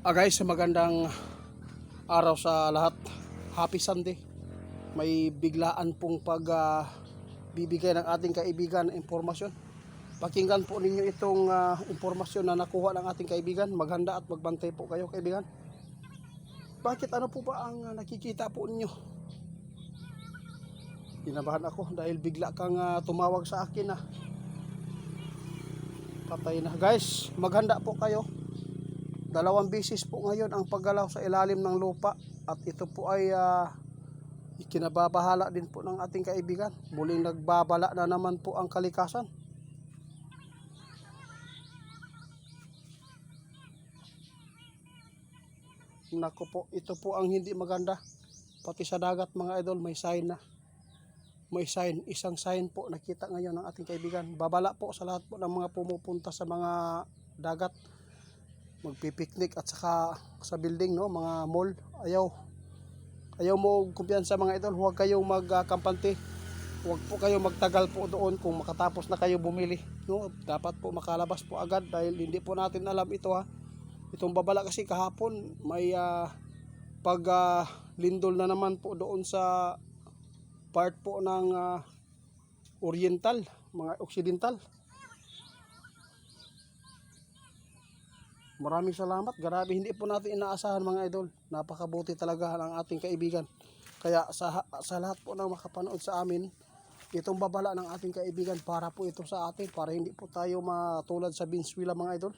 Guys, magandang araw sa lahat. Happy Sunday. May biglaan pong bibigay ng ating kaibigan impormasyon. Pakinggan po ninyo itong impormasyon na nakuha ng ating kaibigan. Maghanda at magbantay po kayo, kaibigan. Bakit ano po ba ang nakikita po ninyo? Kinabahan ako dahil bigla kang tumawag sa akin na patay na. Guys, maghanda po kayo. 2 beses po ngayon ang paggalaw sa ilalim ng lupa at ito po ay ikinababahala din po ng ating kaibigan. Muling nagbabala na naman po ang kalikasan. Naku po, ito po ang hindi maganda. Pati sa dagat mga idol may sign na. May sign, isang sign po nakita ngayon ng ating kaibigan. Babala po sa lahat po ng mga pumupunta sa mga dagat, magpipiknik at saka sa building, no, mga mall. Ayaw mo kumpiyansa mga idol. Huwag kayong magkampante. Huwag po kayong magtagal po doon kung makatapos na kayo bumili, no. Dapat po makalabas po agad dahil hindi po natin alam ito itong babala kasi kahapon may lindol na naman po doon sa part po ng oriental, mga occidental. Maraming salamat. Grabe, hindi po natin inaasahan mga idol. Napakabuti talaga ng ating kaibigan. Kaya sa lahat po ng makapanood sa amin, itong babala ng ating kaibigan para po ito sa atin, para hindi po tayo matulad sa Venezuela mga idol.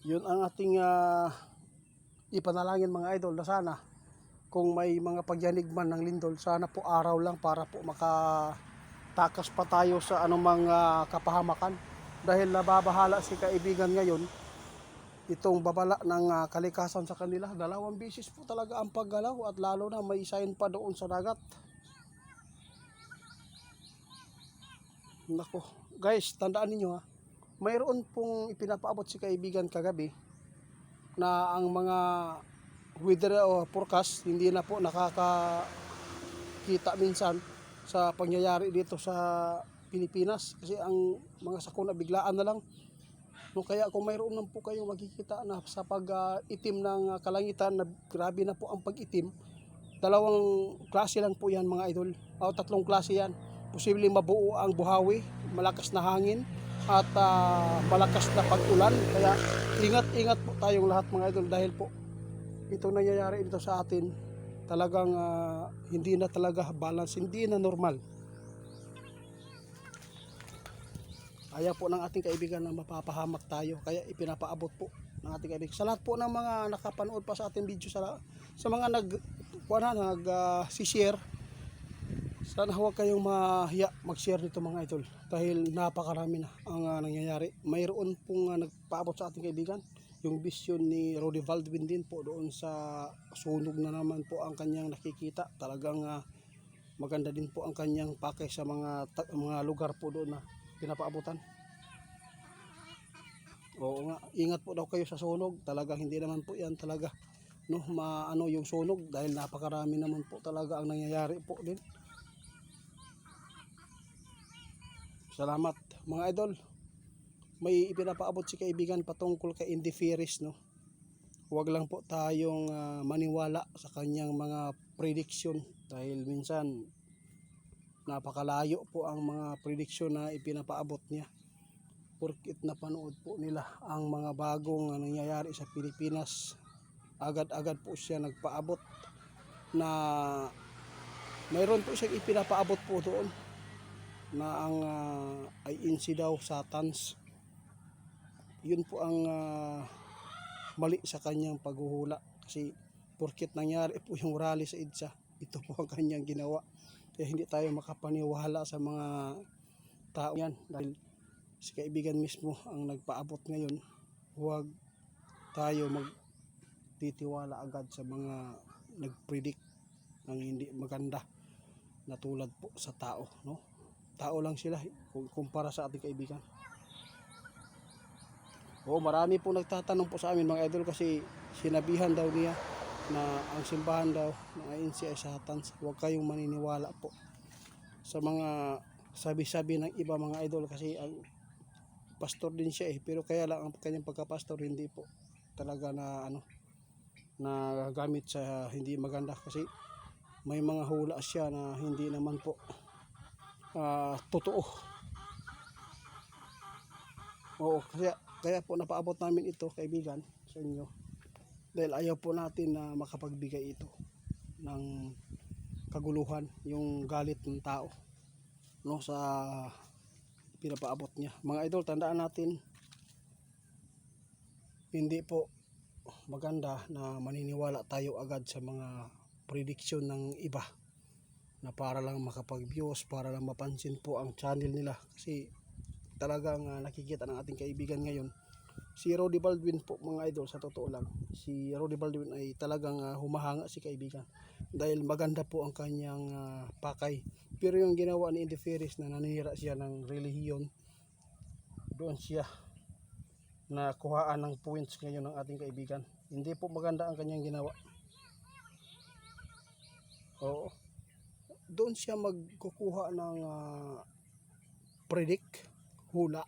Yun ang ating ipanalangin mga idol, na sana kung may mga pagyanig man ng lindol, sana po araw lang para po makatakas pa tayo sa anumang kapahamakan. Dahil nababahala si kaibigan ngayon, itong babala ng kalikasan sa kanila. 2 beses po talaga ang paggalaw at lalo na may sign pa doon sa dagat. Nako, guys, tandaan ninyo mayroon pong ipinapaabot si kaibigan kagabi na ang mga weather o forecast hindi na po nakakakita minsan sa pangyayari dito sa Pilipinas kasi ang mga sakuna biglaan na lang, no. Kaya kung mayroon lang po kayong makikita na sa pag-itim ng kalangitan na grabe na po ang pag-itim, 2 klase lang po yan mga idol, o 3 klase yan. Posibleng mabuo ang buhawi, malakas na hangin at malakas na pag-ulan. Kaya ingat po tayong lahat mga idol dahil po ito nangyayari dito sa atin talagang hindi na talaga balance, hindi na normal. Ayaw po ng ating kaibigan na mapapahamak tayo, kaya ipinapaabot po ng ating kaibigan sa lahat po ng mga nakapanood pa sa ating video, sa mga nag-share. Sana huwag kayong mahiya mag-share nito mga idol dahil napakarami na ang nangyayari. Mayroon pong nagpaabot sa ating kaibigan yung vision ni Rudy Baldwin din po doon sa sunog na naman po ang kanyang nakikita. Talagang maganda din po ang kanyang pakay sa mga lugar po doon na pinapaabutan. Oo nga, ingat po daw kayo sa sunog. Talagang hindi naman po yan talaga, no, maano yung sunog dahil napakarami naman po talaga ang nangyayari po din. Salamat mga idol. May ipinapaabot si kaibigan patungkol kay Indy Ferris, no. Huwag lang po tayong maniwala sa kanyang mga prediction dahil minsan napakalayo po ang mga prediction na ipinapaabot niya. Porkit napanood po nila ang mga bagong nangyayari sa Pilipinas, agad-agad po siya nagpaabot na mayroon po siyang ipinapaabot po doon na ang INC daw Satans. Yun po ang mali sa kanyang paghuhula kasi porkit nangyari po yung rally sa EDSA, ito po ang kanyang ginawa. Kaya hindi tayo makapaniwala sa mga tao yan dahil si kaibigan mismo ang nagpaabot ngayon. Huwag tayo magtitiwala agad sa mga nagpredict ng hindi maganda na tulad po sa tao, no. Tao lang sila kumpara sa ating kaibigan. Marami po nagtatanong po sa amin mga idol kasi sinabihan daw niya na ang simbahan daw ng INC ay Satans. Huwag kayong maniniwala po sa mga sabi-sabi ng iba mga idol kasi ang pastor din siya pero kaya lang ang kanyang pagka-pastor hindi po talaga na na gamit sa hindi maganda kasi may mga hula siya na hindi naman po totoo. Oo, kaya po napaabot namin ito, kaibigan, sa inyo dahil ayaw po natin na makapagbigay ito ng kaguluhan, yung galit ng tao sa pinapaabot niya. Mga idol, tandaan natin, hindi po maganda na maniniwala tayo agad sa mga prediction ng iba na para lang makapag-views, para lang mapansin po ang channel nila. Kasi talagang nakikita ng ating kaibigan ngayon, si Roddy Baldwin po mga idol, sa totoo lang, si Roddy Baldwin ay talagang humahanga si kaibigan dahil maganda po ang kanyang pakay. Pero yung ginawa ni Indy Ferris na nanira siya ng relihiyon, doon siya na kuhaan ng points ngayon ng ating kaibigan. Hindi po maganda ang kanyang ginawa. Oo. Doon siya magkukuha ng predict, hula,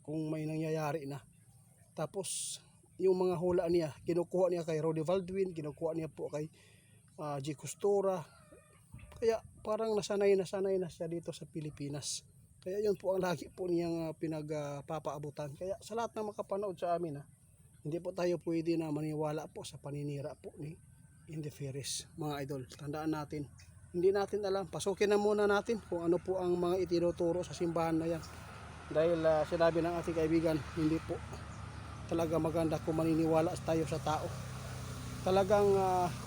kung may nangyayari na. Tapos yung mga hula niya, kinukuha niya kay Roddy Baldwin, kinukuha niya po kay G. Costura. Kaya parang nasanay na siya dito sa Pilipinas. Kaya yun po ang lagi po niyang pinagpapaabutan. Kaya sa lahat ng makapanood sa amin, hindi po tayo pwede na maniwala po sa paninira po ni Indy Ferris. Mga idol, tandaan natin, hindi natin alam. Pasukin na muna natin kung ano po ang mga itinuturo sa simbahan na yan. Dahil sinabi ng ating kaibigan, hindi po talaga maganda kung maniniwala tayo sa tao. Talagang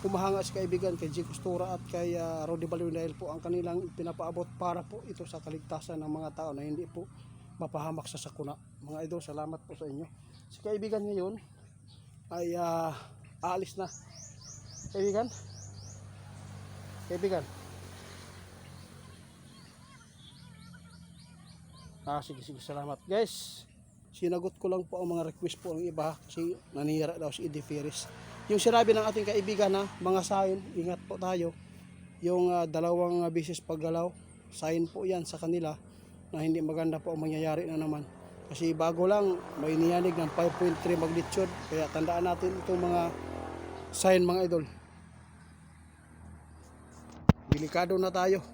humahanga si kaibigan kay G. Costura at kay Roddy Baldwin dahil po ang kanilang pinapaabot para po ito sa kaligtasan ng mga tao na hindi po mapahamak sa sakuna. Mga idol, salamat po sa inyo. Si kaibigan ngayon ay aalis na. Kaibigan. Sige, salamat. Guys, sinagot ko lang po ang mga request po ng iba kasi nanira daw si Indy Ferris. Yung sinabi ng ating kaibigan na mga sign, ingat po tayo. Yung dalawang beses paggalaw, sign po yan sa kanila na hindi maganda po ang mangyayari na naman. Kasi bago lang may niyanig ng 5.3 magnitude. Kaya tandaan natin itong mga sign mga idol. Delikado na tayo.